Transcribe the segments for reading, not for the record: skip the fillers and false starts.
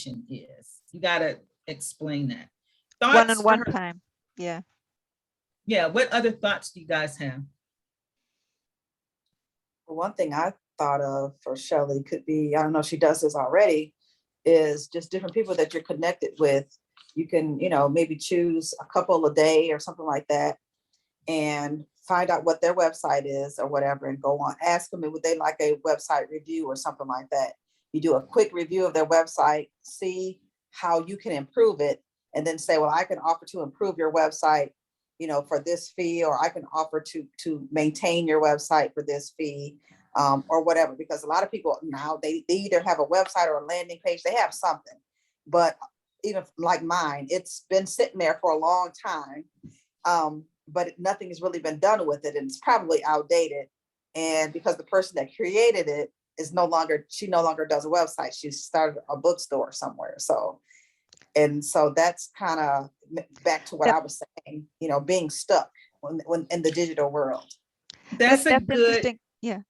is. You got to explain that. Thoughts for One-on-one her? time. Yeah. Yeah. What other thoughts do you guys have? One thing I thought of for Shelley could be, I don't know if she does this already, is just different people that you're connected with. You can, maybe choose a couple a day or something like that and find out what their website is or whatever and go on. Ask them, would they like a website review or something like that? You do a quick review of their website, see how you can improve it, and then say, well, I can offer to improve your website, for this fee, or I can offer to maintain your website for this fee, or whatever. Because a lot of people now, they either have a website or a landing page, they have something, but even like mine, it's been sitting there for a long time, but nothing has really been done with it, and it's probably outdated. And because the person that created it she no longer does a website, she started a bookstore somewhere. So that's kind of back to what I was saying, being stuck when in the digital world. That's a good, interesting. Yeah.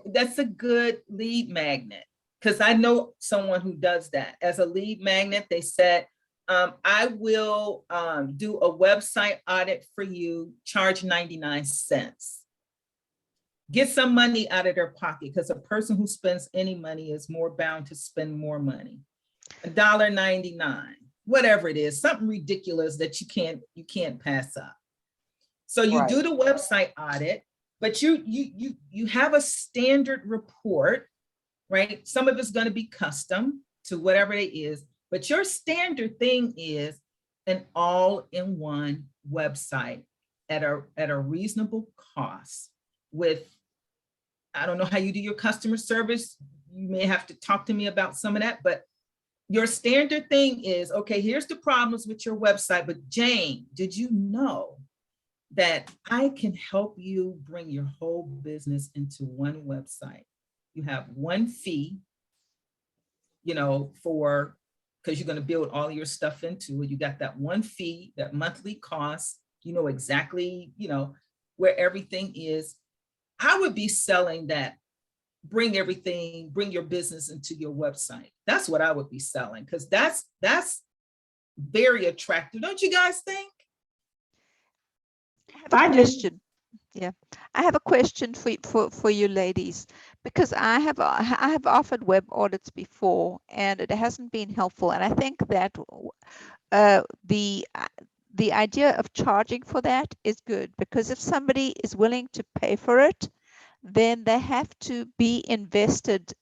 That's a good lead magnet, because I know someone who does that. As a lead magnet, they said, I will do a website audit for you, charge 99 cents. Get some money out of their pocket, because a person who spends any money is more bound to spend more money. $1.99, whatever it is, something ridiculous that you can't pass up. So you Right. do the website audit, but you have a standard report, right? Some of it's going to be custom to whatever it is, but your standard thing is an all-in-one website at a reasonable cost. With, I don't know how you do your customer service. You may have to talk to me about some of that, but your standard thing is, okay, here's the problems with your website, but Jane, did you know that I can help you bring your whole business into one website? You have one fee, because you're going to build all your stuff into it. You got that one fee, that monthly cost, exactly, where everything is. I would be selling that. Bring your business into your website. That's what I would be selling, because that's very attractive. Don't you guys think? I have a question. Yeah, I have a question for you ladies, because I have offered web audits before and it hasn't been helpful. And I think that the idea of charging for that is good, because if somebody is willing to pay for it, then they have to be invested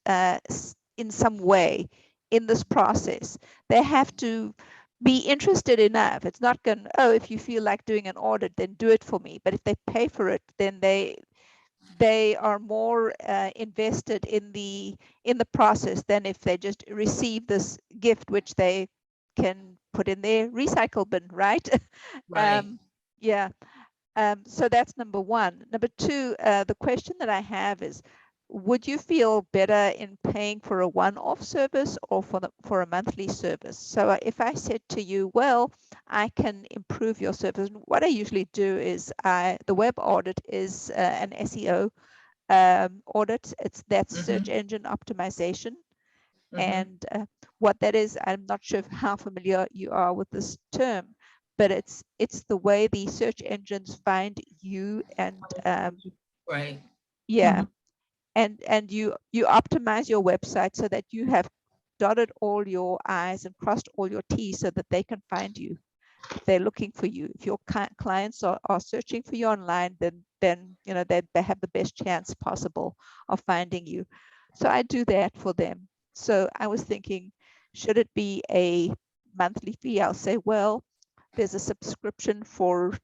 in some way in this process. They have to be interested enough. It's not going, oh, if you feel like doing an audit, then do it for me. But if they pay for it, then they are more invested in the process than if they just receive this gift, which they can put in their recycle bin, right? Right. Yeah. So that's number one. Number two, the question that I have is, would you feel better in paying for a one-off service or for a monthly service? So if I said to you, well, I can improve your service, what I usually do is the web audit is an SEO audit. It's that search engine optimization. And what that is, I'm not sure how familiar you are with this term, but it's the way the search engines find you, and right. yeah, and you optimize your website so that you have dotted all your I's and crossed all your T's so that they can find you if they're looking for you. If your clients are searching for you online, then they have the best chance possible of finding you. So I do that for them. So I was thinking, should it be a monthly fee? I'll say, well, there's a subscription for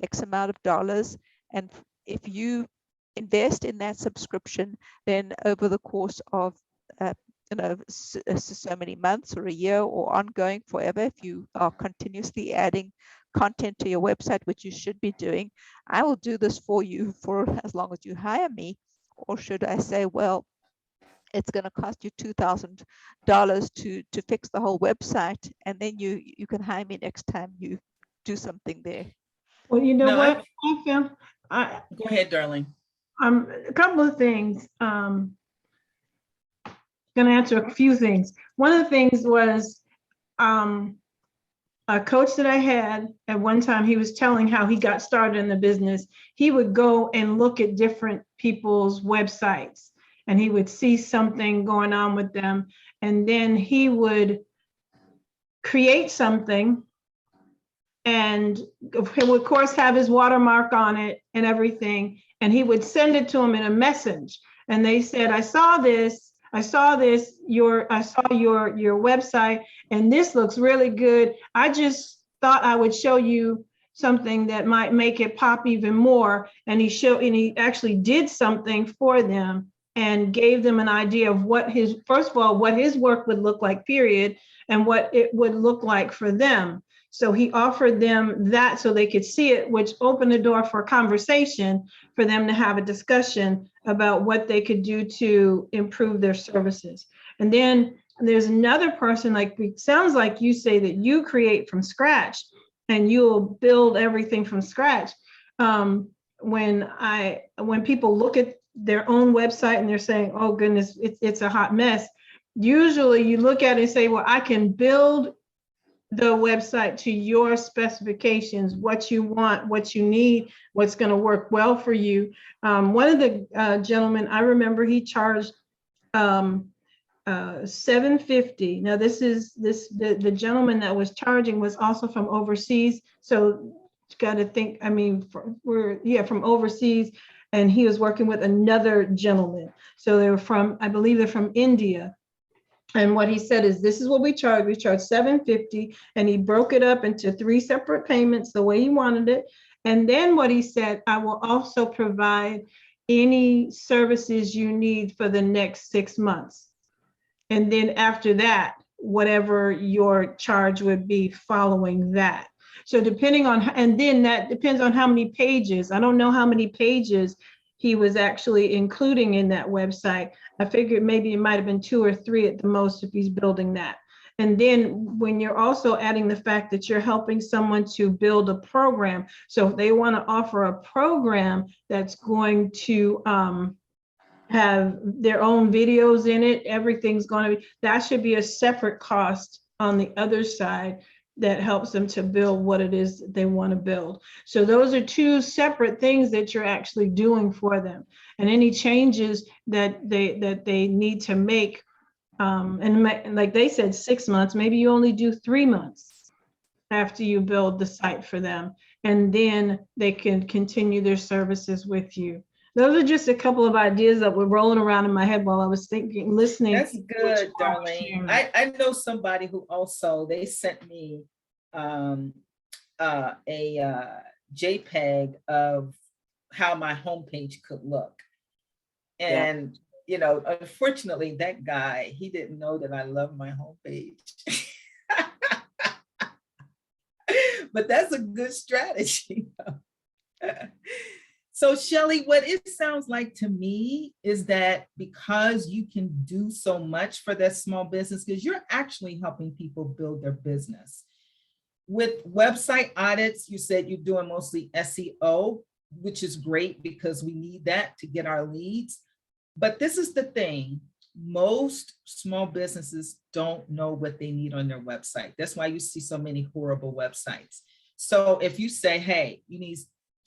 X amount of dollars, and if you invest in that subscription, then over the course of so many months or a year or ongoing forever, if you are continuously adding content to your website, which you should be doing, I will do this for you for as long as you hire me. Or should I say, well, it's going to cost you $2,000 to fix the whole website, and then you can hire me next time you do something there. Well, you know No, what, I feel go ahead, darling. A couple of things. going to answer a few things. One of the things was a coach that I had at one time, he was telling how he got started in the business. He would go and look at different people's websites and he would see something going on with them. And then he would create something and he would, of course, have his watermark on it and everything. And he would send it to them in a message. And they said, I saw your website, and this looks really good. I just thought I would show you something that might make it pop even more. And he actually did something for them and gave them an idea of what first of all, what his work would look like, period, and what it would look like for them. So he offered them that so they could see it, which opened the door for a conversation for them to have a discussion about what they could do to improve their services. And then there's another person, like it sounds like you say that you create from scratch and you'll build everything from scratch. When people look at their own website and they're saying, oh goodness, it's a hot mess. Usually you look at it and say, well, I can build the website to your specifications, what you want, what you need, what's going to work well for you. One of the gentlemen, I remember he charged $750. Now the gentleman that was charging was also from overseas. So you got to think, I mean, from overseas, and he was working with another gentleman. So they were I believe they're from India. And what he said is, this is what we charge. We charge $750, and he broke it up into 3 separate payments the way he wanted it. And then what he said, I will also provide any services you need for the next 6 months. And then after that, whatever your charge would be following that. So depending on, and then that depends on how many pages. I don't know how many pages he was actually including in that website. I figured maybe it might have been 2 or 3 at the most if he's building that. And then when you're also adding the fact that you're helping someone to build a program. So if they want to offer a program that's going to have their own videos in it, everything's going to be, that should be a separate cost on the other side that helps them to build what it is that they want to build. So those are 2 separate things that you're actually doing for them. And any changes that they need to make, and like they said, 6 months, maybe you only do 3 months after you build the site for them, and then they can continue their services with you. Those are just a couple of ideas that were rolling around in my head while I was listening. That's good, Darlene. I know somebody who also, they sent me a JPEG of how my homepage could look. And, you know, unfortunately, that guy, he didn't know that I love my homepage. But that's a good strategy. So Shelly, what it sounds like to me is that because you can do so much for that small business, because you're actually helping people build their business. With website audits, you said you're doing mostly SEO, which is great because we need that to get our leads. But this is the thing, most small businesses don't know what they need on their website. That's why you see so many horrible websites. So if you say, hey, you need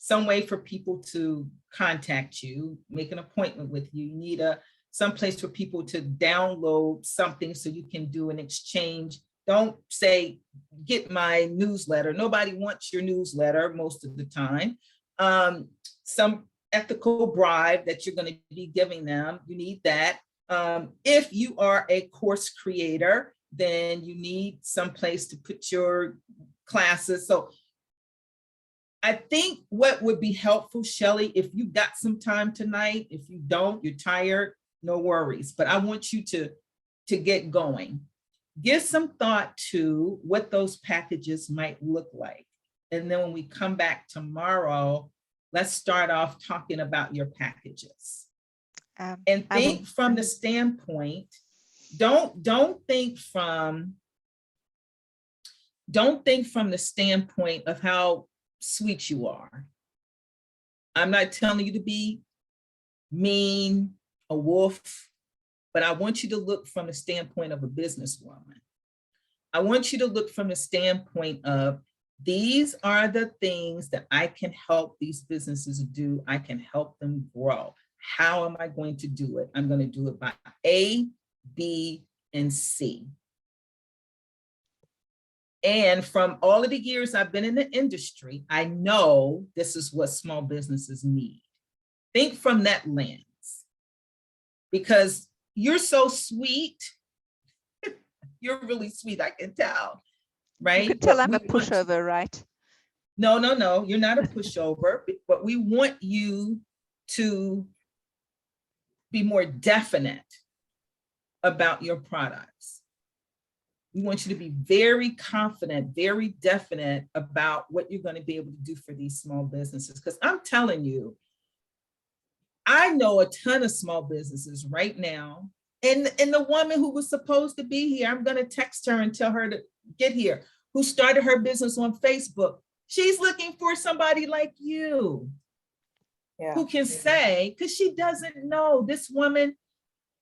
some way for people to contact you, make an appointment with you, you need some place for people to download something so you can do an exchange. Don't say, get my newsletter. Nobody wants your newsletter most of the time. Some ethical bribe that you're going to be giving them, you need that. If you are a course creator, then you need some place to put your classes. So I think what would be helpful, Shelly, if you got some time tonight, if you don't, you're tired, no worries. But I want you to get going. Give some thought to what those packages might look like. And then when we come back tomorrow, let's start off talking about your packages. And think from the standpoint, don't think from the standpoint of how sweet you are. I'm not telling you to be mean, a wolf, but I want you to look from the standpoint of a businesswoman. I want you to look from the standpoint of, these are the things that I can help these businesses do. I can help them grow. How am I going to do it? I'm going to do it by A, B, and C. And from all of the years I've been in the industry, I know this is what small businesses need. Think from that lens, because you're so sweet. You're really sweet, I can tell, right? You can tell But I'm a we want you- pushover, right? No, you're not a pushover, but we want you to be more definite about your products. We want you to be very confident, very definite about what you're going to be able to do for these small businesses. Because I'm telling you, I know a ton of small businesses right now. And the woman who was supposed to be here, I'm going to text her and tell her to get here, who started her business on Facebook. She's looking for somebody like you, who can say, because she doesn't know. This woman,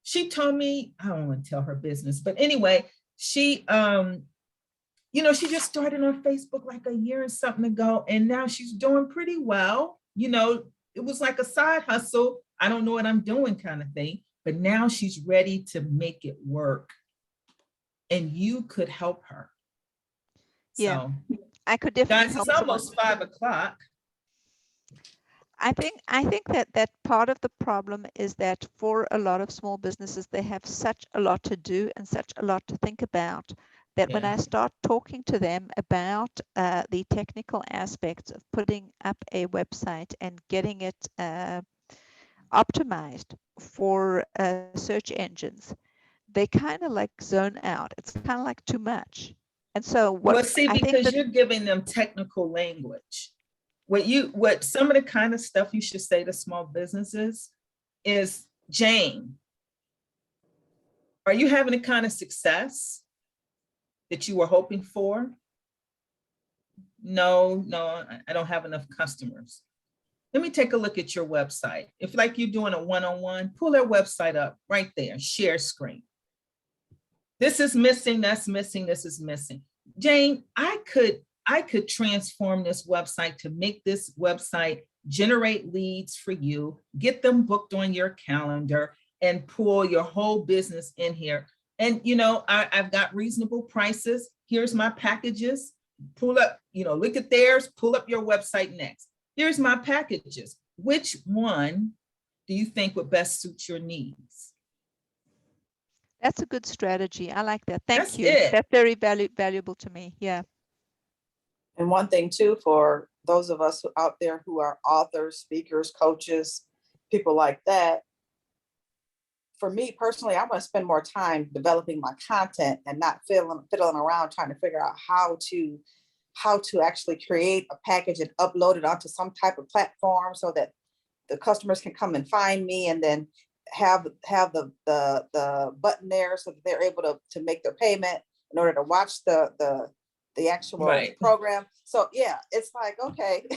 she told me, I don't want to tell her business, but anyway, she, she just started on Facebook like a year and something ago, and now she's doing pretty well. It was like a side hustle. I don't know what I'm doing kind of thing, but now she's ready to make it work, and you could help her. Yeah. So, I could definitely guys, help it's someone. almost 5 o'clock. I think that part of the problem is that for a lot of small businesses, they have such a lot to do and such a lot to think about, that when Yeah. I start talking to them about the technical aspects of putting up a website and getting it optimized for search engines, they kind of like zone out. It's kind of like too much. And so Well, see, I think because that you're giving them technical language. What some of the kind of stuff you should say to small businesses is, Jane, are you having the kind of success that you were hoping for? No, I don't have enough customers. Let me take a look at your website. If like you're doing a one-on-one, pull their website up right there, share screen. This is missing, that's missing, this is missing. Jane, I could transform this website to make this website generate leads for you, get them booked on your calendar, and pull your whole business in here. And I've got reasonable prices. Here's my packages. Pull up, look at theirs, pull up your website next. Here's my packages. Which one do you think would best suit your needs? that's a good strategy. I like that. Thank That's you. it. That's very valuable to me. Yeah. And one thing too, for those of us out there who are authors, speakers, coaches, people like that, for me personally, I want to spend more time developing my content and not fiddling around trying to figure out how to actually create a package and upload it onto some type of platform so that the customers can come and find me, and then have the button there so that they're able to make their payment in order to watch the actual Right. program. So yeah, it's like, okay.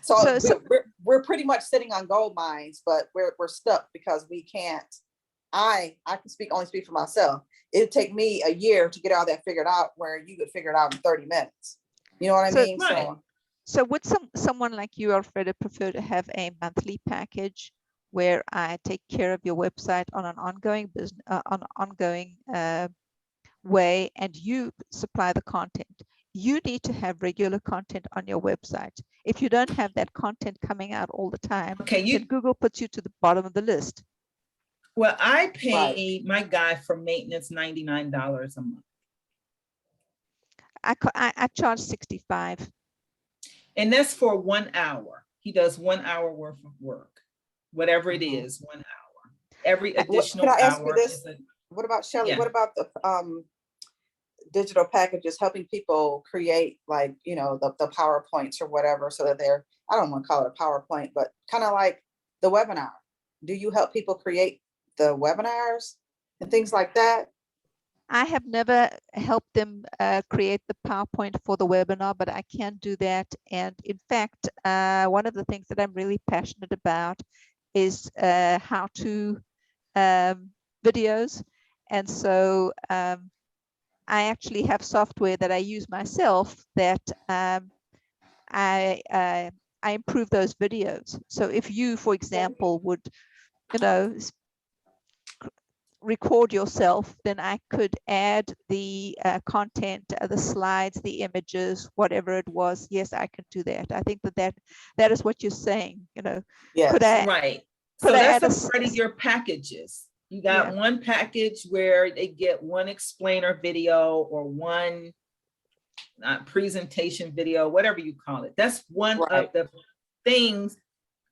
so we're pretty much sitting on gold mines, but we're stuck because we can't. I can only speak for myself. It'd take me a year to get all that figured out, where you could figure it out in 30 minutes. You know what I mean? Right. So So would someone like you, Alfreda, prefer to have a monthly package where I take care of your website on an ongoing way, and you supply the content? You need to have regular content on your website. If you don't have that content coming out all the time, Okay, then Google puts you to the bottom of the list. well, I pay my guy for maintenance $99 a month. I charge 65. And that's for 1 hour. He does 1 hour worth of work, whatever it is, 1 hour. Every additional can I ask you hour this? is a, What about Shelley? Yeah. What about the digital packages helping people create, like, the PowerPoints or whatever, so that I don't want to call it a PowerPoint, but kind of like the webinar. Do you help people create the webinars and things like that? I have never helped them create the PowerPoint for the webinar, but I can do that. And in fact, one of the things that I'm really passionate about is how to videos. And so I actually have software that I use myself that I improve those videos. So if you, for example, would, you know, record yourself, then I could add the content, the slides, the images, whatever it was. Yes, I can do that. I think that is what you're saying. You know, Yes. could I? Right. Could So I that's add a part of your packages. You got one package where they get one explainer video or one presentation video, whatever you call it. That's one of the things.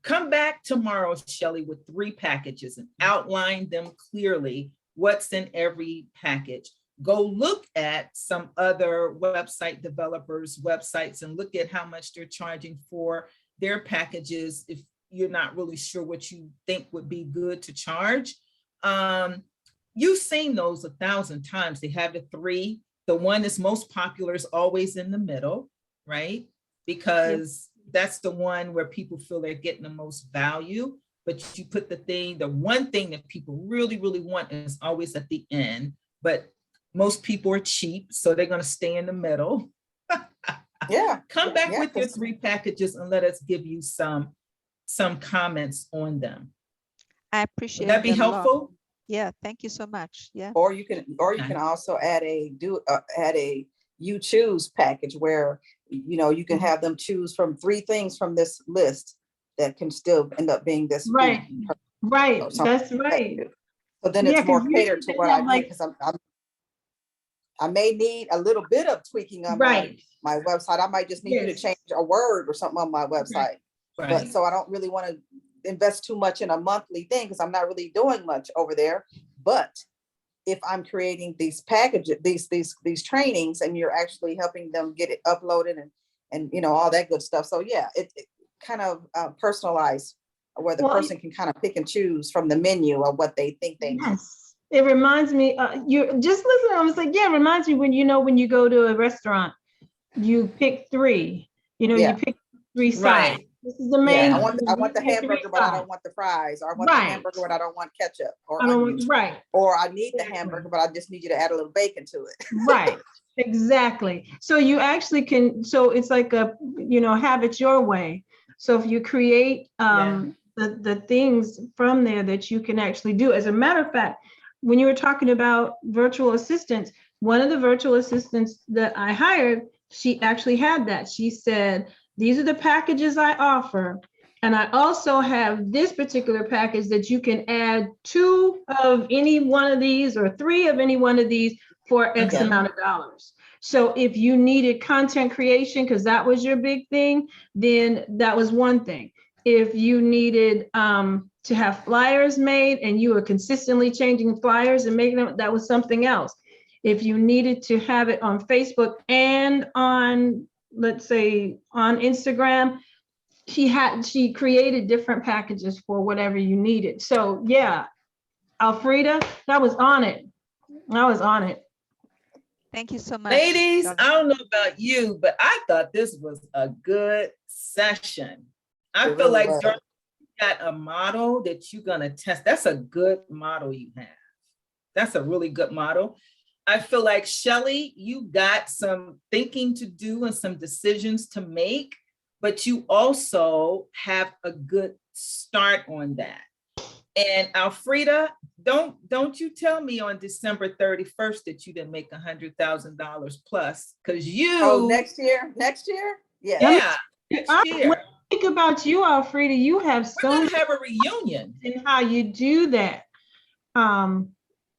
Come back tomorrow, Shelley, with 3 packages and outline them clearly, what's in every package. Go look at some other website developers' websites and look at how much they're charging for their packages if you're not really sure what you think would be good to charge. You've seen those 1,000 times. They have the 3. The one that's most popular is always in the middle, right? Because that's the one where people feel they're getting the most value, but you put the one thing that people really, really want is always at the end, but most people are cheap, so they're going to stay in the middle. Come back with your 3 packages and let us give you some comments on them. I appreciate that. Would that be helpful? Yeah, thank you so much. Yeah. Or you can also add a you choose package where, you know, you can have them choose from 3 things from this list that can still end up being this. Right. That's right. So then it's more catered to what I need, because I may need a little bit of tweaking on my website. I might just need you to change a word or something on my website. But so I don't really want to invest too much in a monthly thing because I'm not really doing much over there. But if I'm creating these packages, these trainings, and you're actually helping them get it uploaded and you know, all that good stuff. So yeah, it kind of personalized, where the person can kind of pick and choose from the menu of what they think they need. It reminds me, you just listen, I was like, yeah, it reminds me when, you know, when you go to a restaurant, you pick 3, you know, you pick 3 sides. This is the main. I want the hamburger, but I don't want the fries. Or I want the hamburger, but I don't want ketchup. Or I need the hamburger, but I just need you to add a little bacon to it. Right. Exactly. So you actually can. So it's like a, you know, have it your way. So if you create the things from there that you can actually do. As a matter of fact, when you were talking about virtual assistants, one of the virtual assistants that I hired, she actually had that. She said, these are the packages I offer. And I also have this particular package that you can add 2 of any one of these or 3 of any one of these for X amount of dollars. So if you needed content creation, because that was your big thing, then that was one thing. If you needed to have flyers made and you were consistently changing flyers and making them, that was something else. If you needed to have it on Facebook and on, let's say, on Instagram, she created different packages for whatever you needed. So yeah, Alfreda, that was on it. I was on it. Thank you so much. Ladies, I don't know about you, but I thought this was a good session. I feel like you got a model that you're gonna test. That's a good model you have. That's a really good model. I feel like, Shelley, you got some thinking to do and some decisions to make, but you also have a good start on that. And Alfreda, don't you tell me on December 31st that you didn't make $100,000 plus, because you. Next year? Yeah, next year. Think about you, Alfreda. You have We're gonna have a reunion. And how you do that.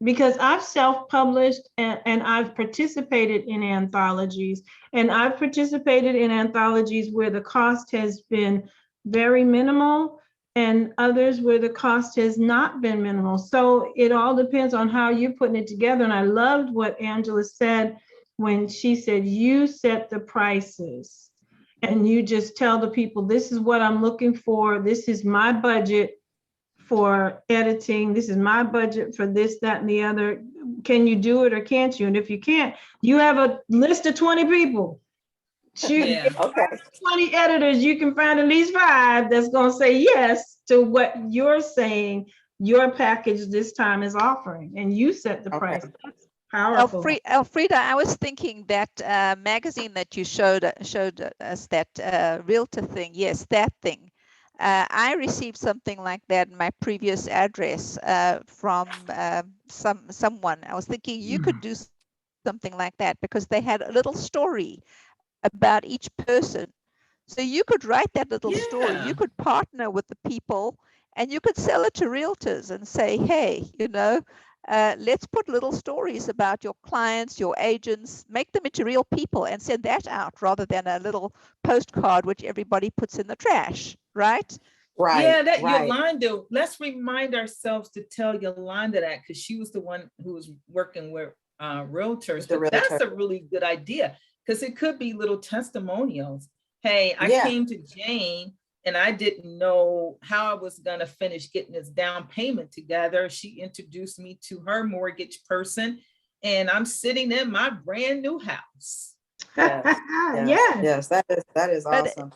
Because I've self-published and I've participated in anthologies, and I've participated in anthologies where the cost has been very minimal and others where the cost has not been minimal. So it all depends on how you're putting it together. And I loved what Angela said when she said, you set the prices and you just tell the people, this is what I'm looking for. This is my budget for editing. This is my budget for this, that, and the other. Can you do it or can't you? And if you can't, you have a list of 20 people. Shoot, 20 editors, you can find at least 5 that's going to say yes to what you're saying your package this time is offering, and you set the Okay. price. That's powerful. Elfrida, I was thinking that magazine that you showed us, that realtor thing. Yes, that thing. I received something like that in my previous address from someone. I was thinking you could do something like that because they had a little story about each person. So you could write that little story. Yeah. You could partner with the people and you could sell it to realtors and say, hey, let's put little stories about your clients, your agents, make them into real people and send that out rather than a little postcard which everybody puts in the trash, right? Right. Yeah, that right. Yolanda, let's remind ourselves to tell Yolanda that, because she was the one who was working with realtors. The But that's realtor. a really good idea, because it could be little testimonials. Hey, I Yeah. came to Jane and I didn't know how I was going to finish getting this down payment together. She introduced me to her mortgage person, and I'm sitting in my brand new house. Yes. Yes. Yes, that is But awesome.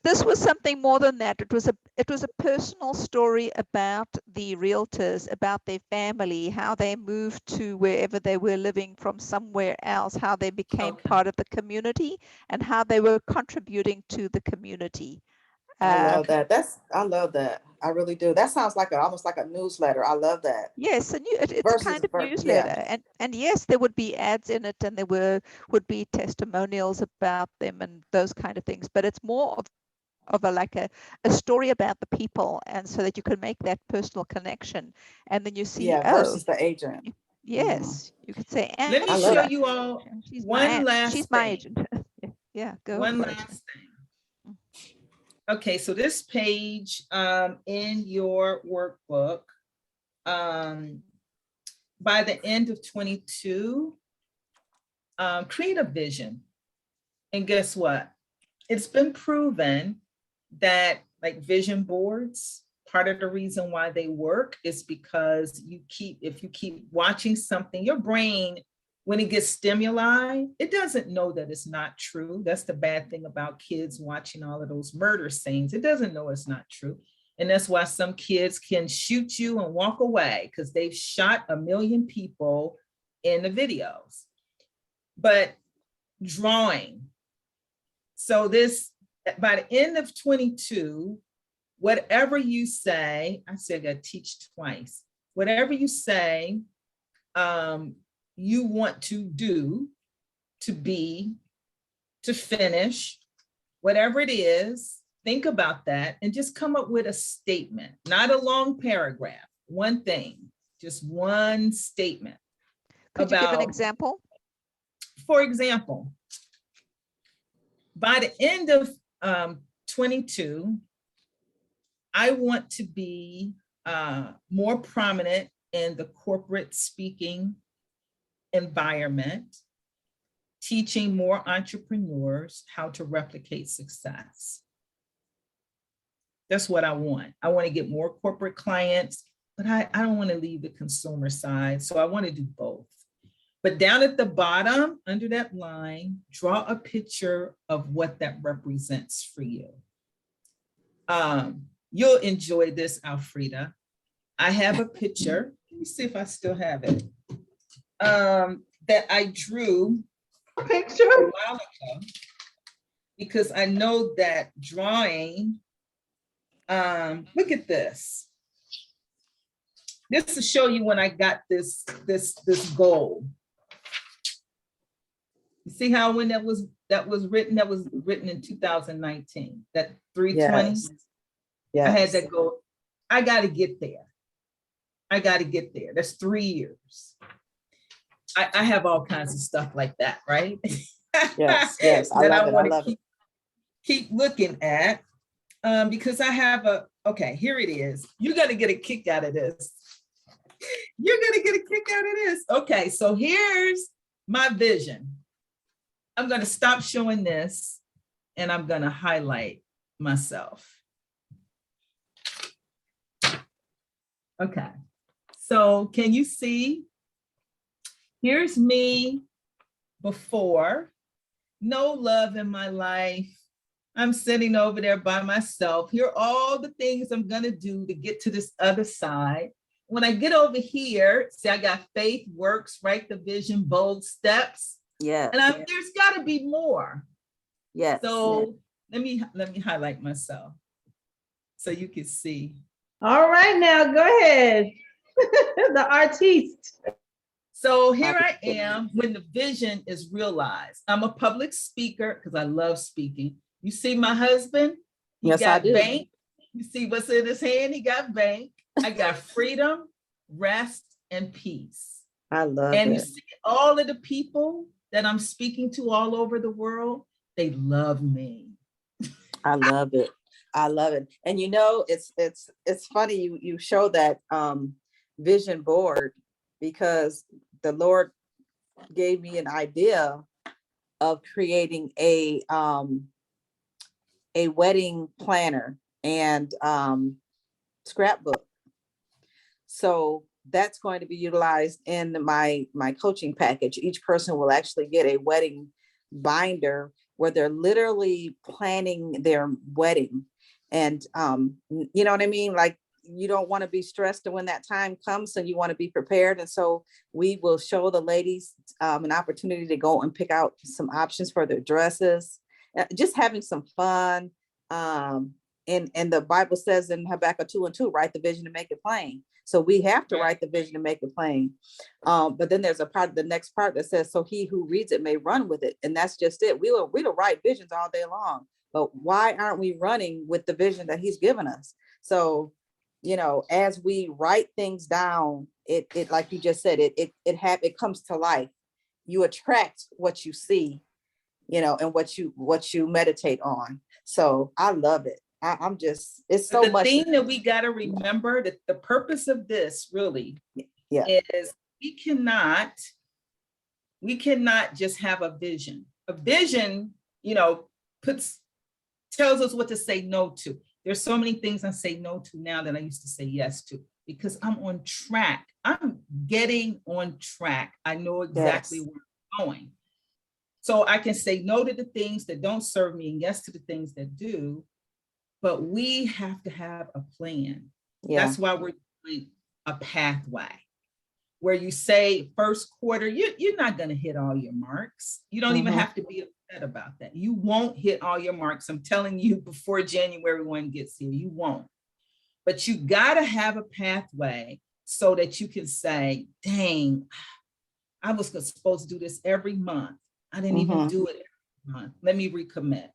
this was something more than that. It was a personal story about the realtors, about their family, how they moved to wherever they were living from somewhere else, how they became Okay. part of the community, and how they were contributing to the community. I love that. I love that. I really do. That sounds like almost like a newsletter. I love that. Yes, and it's a Versus kind of yeah. newsletter, and yes, there would be ads in it, and there would be testimonials about them and those kind of things. But it's more of a story about the people, and so that you can make that personal connection, and then you see, Yeah, versus the agent. yes, you could say, Let me I love show that. you all she's one last she's my thing. agent. Yeah, go One for it. last thing. Okay, so this page in your workbook, by the end of 22, create a vision. And guess what? It's been proven that like vision boards, part of the reason why they work is because if you keep watching something, your brain, when it gets stimuli, it doesn't know that it's not true. That's the bad thing about kids watching all of those murder scenes. It doesn't know it's not true. And that's why some kids can shoot you and walk away, because they've shot 1 million people in the videos. But drawing. So this, by the end of 22, whatever you say, I said I teach twice. Whatever you say, you want to do, to be, to finish, whatever it is, think about that and just come up with a statement, not a long paragraph, one thing, just one statement. Could you give an example? For example, by the end of 22, I want to be more prominent in the corporate speaking environment, teaching more entrepreneurs how to replicate success. That's what I want. I want to get more corporate clients, but I don't want to leave the consumer side. So I want to do both. But down at the bottom, under that line, draw a picture of what that represents for you. You'll enjoy this, Alfreda. I have a picture. Let me see if I still have it. That I drew A picture? a while ago, because I know that drawing, look at this. This to show you when I got this goal. You see how when that was written in 2019, that 320. Yes. Yes. I had that goal. I got to get there. That's 3 years. I have all kinds of stuff like that, right? Yes. That I want love to keep looking at, because I have okay, here it is. You're going to get a kick out of this. Okay, so here's my vision. I'm going to stop showing this and I'm going to highlight myself. Okay, so can you see? Here's me before. No love in my life, I'm sitting over there by myself. Here are all the things I'm going to do to get to this other side. When I get over here, see, I got faith, works, right, the vision, bold steps. Yeah. And there's got to be more. Yes. So let me highlight myself so you can see. All right, now go ahead. The artiste. So here I am when the vision is realized. I'm a public speaker because I love speaking. You see my husband? He Yes, I got do. bank. You see what's in his hand? He got bank. I got freedom, rest, and peace. I love And it. you see all of the people that I'm speaking to all over the world, they love me. I love it. I love it. And you know, it's funny you show that vision board, because the Lord gave me an idea of creating a wedding planner and scrapbook. So that's going to be utilized in my coaching package. Each person will actually get a wedding binder where they're literally planning their wedding. And you know what I mean? Like, you don't want to be stressed when that time comes, so you want to be prepared. And so we will show the ladies an opportunity to go and pick out some options for their dresses, just having some fun. And the Bible says in Habakkuk 2:2, write the vision and make it plain. So we have to write the vision and make it plain. But then there's the next part that says, so he who reads it may run with it. And that's just it. We'll write visions all day long, but why aren't we running with the vision that he's given us? So, you know, as we write things down, it like you just said, it comes to life. You attract what you see, you know, and what you meditate on. So I love it. I'm just, it's so much. The thing that we got to remember, that the purpose of this really is we cannot just have a vision. A vision, you know, tells us what to say no to. There's so many things I say no to now that I used to say yes to, because I'm on track. I'm getting on track. I know exactly where I'm going. So I can say no to the things that don't serve me and yes to the things that do. But we have to have a plan. Yeah. That's why we're doing a pathway where you say first quarter, you're not going to hit all your marks. You don't even have to be upset about that. You won't hit all your marks. I'm telling you, before January 1 gets here, you won't. But you got to have a pathway so that you can say, dang, I was supposed to do this every month. I didn't even do it every month. Let me recommit.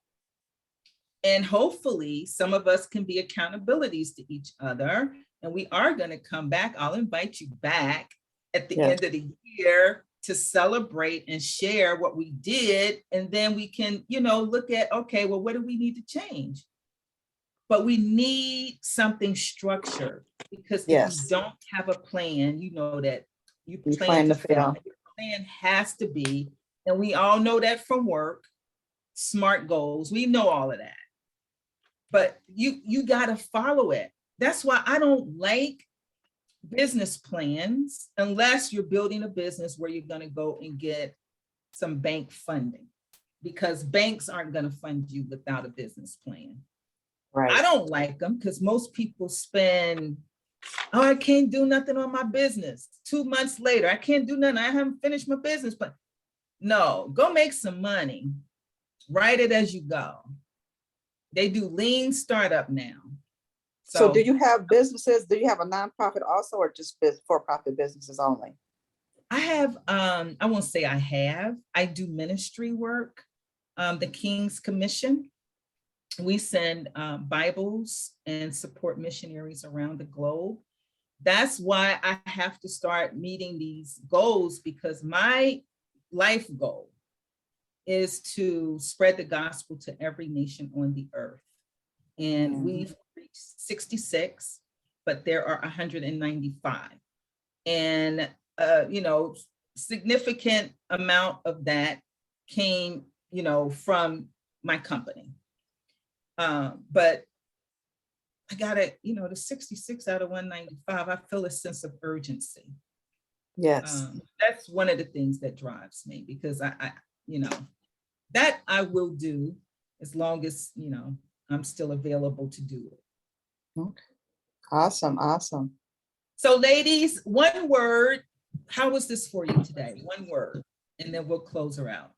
And hopefully some of us can be accountabilities to each other. And we are going to come back. I'll invite you back at the end of the year to celebrate and share what we did. And then we can, you know, look at, okay, well, what do we need to change? But we need something structured, because if you don't have a plan, you know that you plan to fail. Your plan has to be, and we all know that from work, SMART goals. We know all of that. But you got to follow it. That's why I don't like business plans unless you're building a business where you're going to go and get some bank funding, because banks aren't going to fund you without a business plan. Right. I don't like them because most people spend, I can't do nothing on my business. 2 months later, I can't do nothing. I haven't finished my business. But no, go make some money. Write it as you go. They do lean startup now. So do you have businesses? Do you have a nonprofit also, or just for-profit businesses only? I have, I won't say I have. I do ministry work, the King's Commission. We send Bibles and support missionaries around the globe. That's why I have to start meeting these goals, because my life goal is to spread the gospel to every nation on the earth. And we've reached 66, but there are 195. And, you know, significant amount of that came, you know, from my company. But I gotta, you know, the 66 out of 195, I feel a sense of urgency. Yes. That's one of the things that drives me, because I you know, that I will do. as long as, you know, I'm still available to do it. Okay. Awesome, awesome. So ladies, one word, how was this for you today? One word, and then we'll close her out.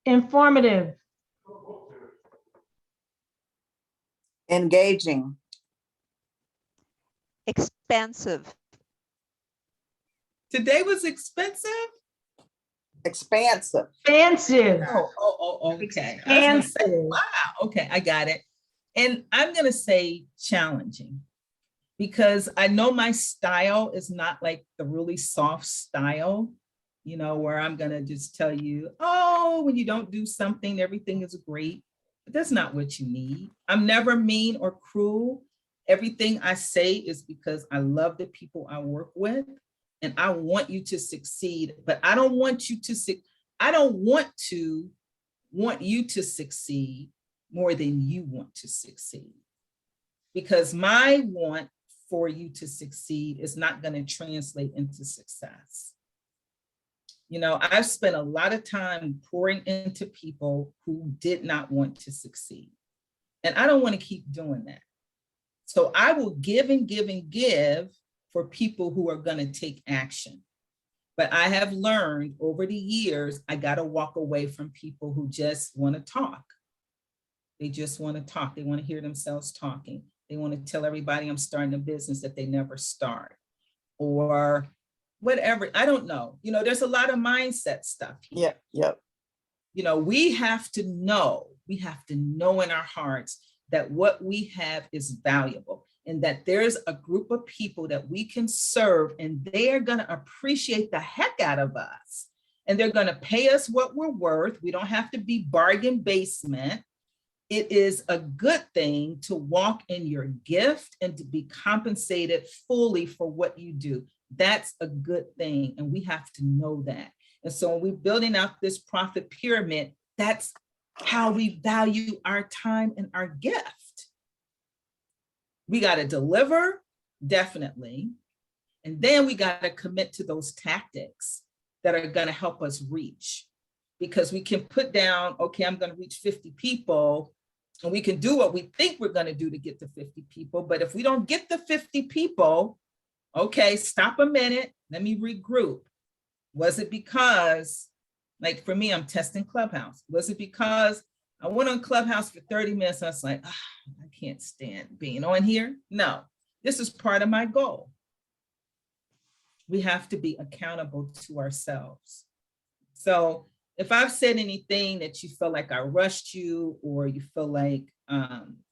Informative. Engaging. Expansive. Today was expensive? Expansive. Expansive. Okay. I was gonna say, Expansive. wow, okay, I got it. And I'm gonna say challenging, because I know my style is not like the really soft style, you know, where I'm gonna just tell you, oh, when you don't do something, everything is great. But that's not what you need. I'm never mean or cruel. Everything I say is because I love the people I work with, and I want you to succeed, but I don't want you to want you to succeed more than you want to succeed. Because my want for you to succeed is not going to translate into success. You know, I've spent a lot of time pouring into people who did not want to succeed. And I don't want to keep doing that. So I will give and give and give for people who are going to take action. But I have learned over the years, I got to walk away from people who just want to talk. They just want to talk. They want to hear themselves talking. They want to tell everybody I'm starting a business that they never start, or whatever. I don't know. You know, there's a lot of mindset stuff here. Yep. You know, we have to know in our hearts that what we have is valuable, and that there's a group of people that we can serve, and they are going to appreciate the heck out of us. And they're going to pay us what we're worth. We don't have to be bargain basement. It is a good thing to walk in your gift and to be compensated fully for what you do. That's a good thing. And we have to know that. And so when we're building out this profit pyramid, that's how we value our time and our gift. We got to deliver, definitely. And then we got to commit to those tactics that are going to help us reach. Because we can put down, okay, I'm going to reach 50 people, and we can do what we think we're going to do to get to 50 people. But if we don't get the 50 people, okay, stop a minute, let me regroup. Was it because, like for me, I'm testing Clubhouse. Was it because I went on Clubhouse for 30 minutes, and I was like, oh, I can't stand being on here? No, this is part of my goal. We have to be accountable to ourselves. So if I've said anything that you feel like I rushed you, or you feel like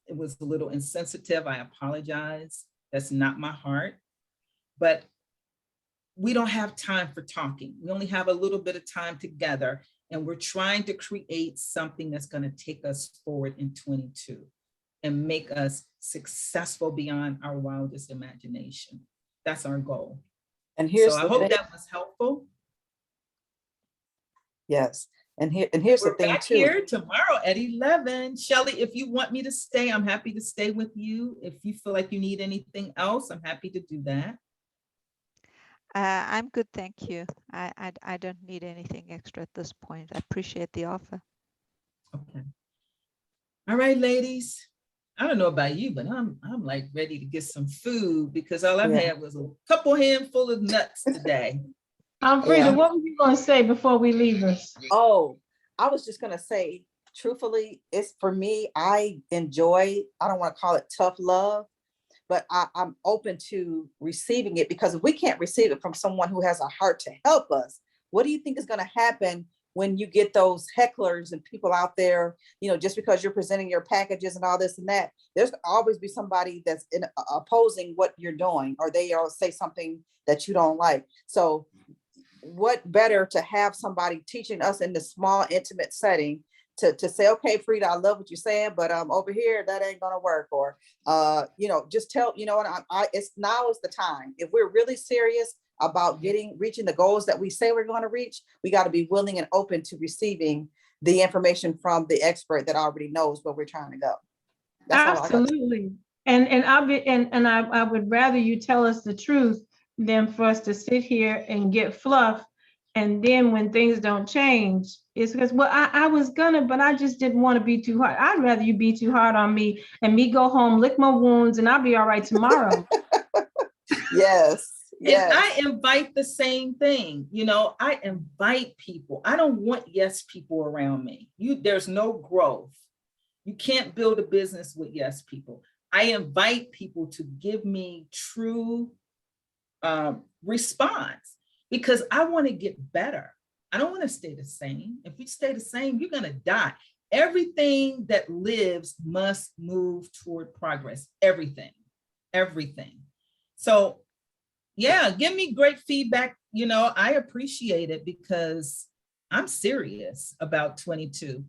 it was a little insensitive, I apologize. That's not my heart. But we don't have time for talking. We only have a little bit of time together, and we're trying to create something that's going to take us forward in 22 and make us successful beyond our wildest imagination. That's our goal. And here's so I the hope thing. that was helpful. Yes. And here's We're the thing back too. here tomorrow at 11. Shelley, if you want me to stay, I'm happy to stay with you. If you feel like you need anything else, I'm happy to do that. I'm good, thank you. I don't need anything extra at this point. I appreciate the offer. Okay. All right, ladies. I don't know about you, but I'm like ready to get some food, because all I've had was a couple handful of nuts today. Alfreda, what were you going to say before we leave us? Oh, I was just going to say, truthfully, it's for me, I enjoy, I don't want to call it tough love, but I'm open to receiving it, because if we can't receive it from someone who has a heart to help us, what do you think is going to happen when you get those hecklers and people out there, you know, just because you're presenting your packages and all this and that, there's always be somebody that's opposing what you're doing, or they say something that you don't like. So what better to have somebody teaching us in the small, intimate setting to say, okay, Frida, I love what you're saying, but over here, that ain't gonna work. Or, you know, just tell, you know what, it's now is the time. If we're really serious about reaching the goals that we say we're going to reach, we got to be willing and open to receiving the information from the expert that already knows where we're trying to go. That's absolutely. And I would rather you tell us the truth than for us to sit here and get fluff And then when things don't change, it's because, well, I was gonna, but I just didn't want to be too hard. I'd rather you be too hard on me and me go home, lick my wounds, and I'll be all right tomorrow. Yes. And Yes. I invite the same thing. You know, I invite people. I don't want yes people around me. There's no growth. You can't build a business with yes people. I invite people to give me true response because I want to get better. I don't want to stay the same. If you stay the same, you're going to die. Everything that lives must move toward progress. Everything. So yeah, give me great feedback. You know, I appreciate it because I'm serious about 22.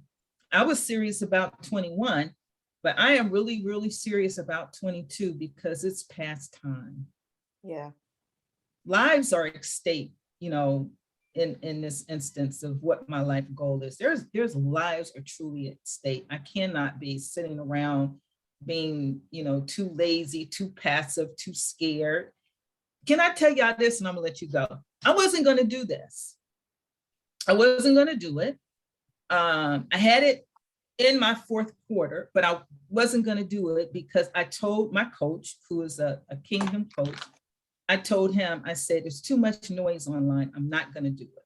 I was serious about 21, but I am really, really serious about 22 because it's past time. Yeah. Lives are at stake, you know, in this instance of what my life goal is. There's lives are truly at stake. I cannot be sitting around being, you know, too lazy, too passive, too scared. Can I tell y'all this, and I'm gonna let you go. I wasn't gonna do this. I wasn't gonna do it. I had it in my fourth quarter, but I wasn't gonna do it because I told my coach, who is a Kingdom coach, I told him, I said, there's too much noise online. I'm not gonna do it.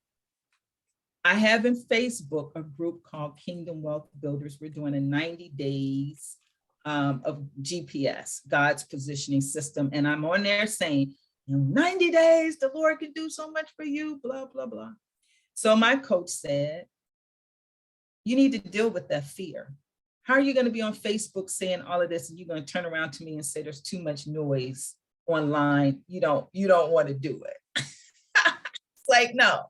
I have in Facebook a group called Kingdom Wealth Builders. We're doing a 90 days of GPS, God's positioning system. And I'm on there saying, in 90 days, the Lord can do so much for you, blah, blah, blah. So my coach said, you need to deal with that fear. How are you going to be on Facebook saying all of this and you're going to turn around to me and say there's too much noise online? You don't want to do it. It's like, no,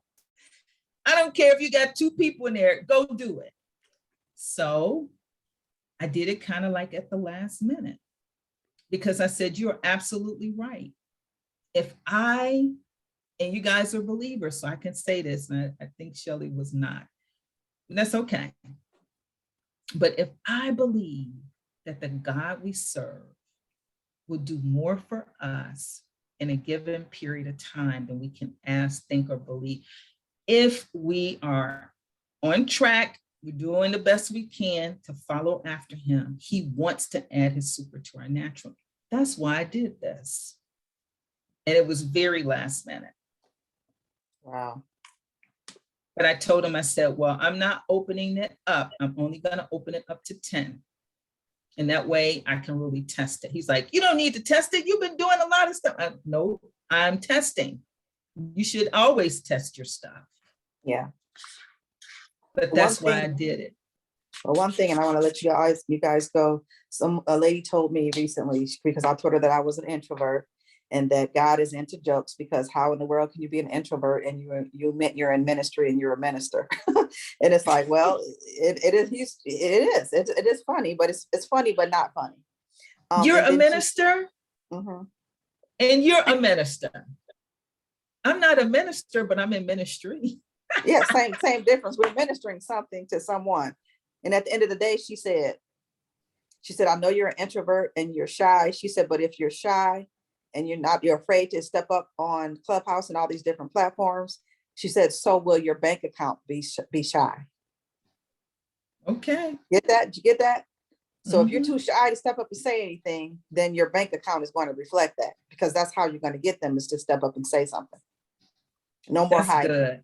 I don't care if you got 2 people in there, go do it. So I did it kind of like at the last minute because I said, you're absolutely right. If and you guys are believers, so I can say this, and I think Shelley was not, and that's okay. But if I believe that the God we serve will do more for us in a given period of time than we can ask, think, or believe, if we are on track, we're doing the best we can to follow after him, he wants to add his super to our natural. That's why I did this. And it was very last minute. Wow. But I told him, I said, well, I'm not opening it up. I'm only going to open it up to 10. And that way I can really test it. He's like, you don't need to test it. You've been doing a lot of stuff. No, I'm testing. You should always test your stuff. Yeah. But that's why I did it. Well, one thing, and I want to let you guys go. A lady told me recently, because I told her that I was an introvert and that God is into jokes, because how in the world can you be an introvert and you're in ministry and you're a minister? And it's like, well, it is funny, but it's funny, but not funny. You're a minister? Mm-hmm. And you're a minister. I'm not a minister, but I'm in ministry. Yeah, same difference. We're ministering something to someone. And at the end of the day, she said, I know you're an introvert and you're shy. She said, but if you're shy and you're afraid to step up on Clubhouse and all these different platforms, she said, so will your bank account be shy. Okay. Get that? Did you get that? So if you're Mm-hmm. too shy to step up and say anything, then your bank account is going to reflect that, because that's how you're going to get them, is to step up and say something. No more That's hiding. good.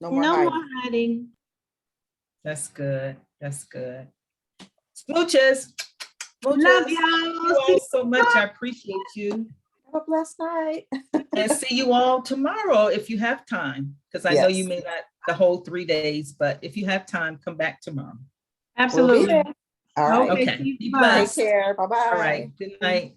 No more hiding. That's good. That's good. Smooches. Love Thank y'all. you all so much. I appreciate you. Have a blessed night. And see you all tomorrow if you have time, because I know you Yes. may not the whole 3 days, but if you have time, come back tomorrow. We'll be Absolutely. there. All right. Okay. see you Be tomorrow. Take blessed. care. Bye-bye. All right. Good night.